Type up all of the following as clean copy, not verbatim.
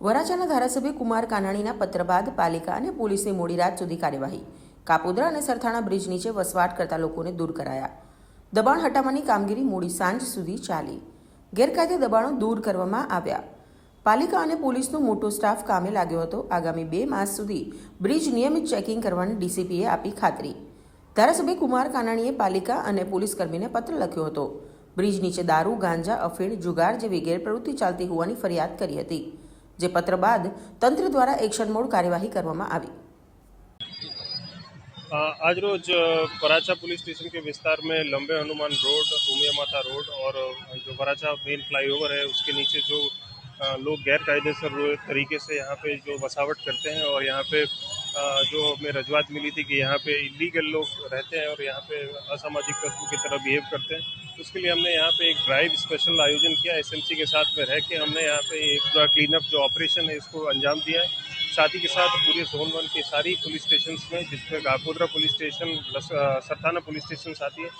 વરાછાના ધારાસભ્ય કુમાર કાનાણીના પત્ર બાદ પાલિકા અને પોલીસની મોડી રાત સુધી કાર્યવાહી. કાપોદ્રા અને સરથાણા બ્રિજ નીચે વસવાટ કરતા લોકોને દૂર કરાયા. દબાણ હટાવવાની કામગીરી મોડી સાંજ સુધી ચાલી. ગેરકાયદે દબાણો દૂર કરવામાં આવ્યા. પાલિકા અને પોલીસનો મોટો સ્ટાફ કામે લાગ્યો હતો. આગામી 2 માસ સુધી બ્રિજ નિયમિત ચેકિંગ કરવાની ડીસીપીએ આપી ખાતરી. ધારાસભ્ય કુમાર કાનાણીએ પાલિકા અને પોલીસ કર્મીને પત્ર લખ્યો હતો. બ્રિજ નીચે દારૂ, ગાંજા, અફીણ, જુગાર જેવી ગેરપ્રવૃત્તિ ચાલતી હોવાની ફરિયાદ કરી હતી, જે પત્ર बाद तंत्र द्वारा एक्शन मोड कार्यवाही કરવામાં આવી. आज रोज वराछा पुलिस स्टेशन के विस्तार में लंबे हनुमान रोड, उमिया माता रोड और जो वराछा मेन फ्लाईओवर है उसके नीचे जो लोग गैर कायदेसर तरीके से यहाँ पे जो बसावट करते हैं और यहाँ पे जो हमें रजूआत मिली थी कि यहाँ पे इलीगल लोग रहते हैं और यहाँ पे असामाजिक तत्वों की तरह बिहेव करते हैं, उसके लिए हमने यहाँ पे एक ड्राइव स्पेशल आयोजन किया। एसएमसी के साथ में रह के हमने यहाँ पे एक पूरा क्लीनअप जो ऑपरेशन है इसको अंजाम दिया है। साथ ही के साथ पूरे जोन 1 के सारी पुलिस स्टेशन में, जिसमें Kapodra police station, Sarthana police station आती है,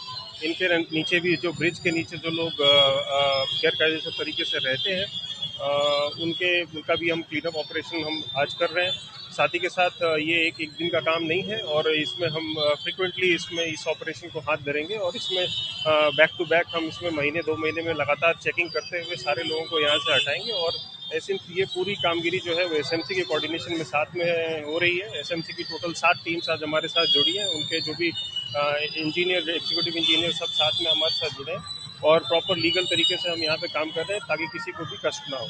इनके नीचे भी जो ब्रिज के नीचे जो लोग गैर कायदेसर तरीके से रहते हैं उनका भी हम क्लीनअप ऑपरेशन हम आज कर रहे हैं। साथ ही के साथ ये एक दिन का काम नहीं है और इसमें हम फ्रिक्वेंटली इस ऑपरेशन को हाथ धरेंगे और इसमें बैक टू बैक हम इसमें महीने 2 महीने में लगातार चेकिंग करते हुए सारे लोगों को यहाँ से हटाएंगे। और ये पूरी कामगिरी जो है वो एसएमसी के कोऑर्डिनेशन में साथ में हो रही है। एसएमसी की टोटल 7 टीम्स आज हमारे साथ जुड़ी हैं। उनके जो भी इंजीनियर, एग्जीक्यूटिव इंजीनियर सब साथ में हमारे साथ जुड़े हैं और प्रॉपर लीगल तरीके से हम यहाँ पे काम कर रहे हैं ताकि किसी को भी कष्ट ना हो।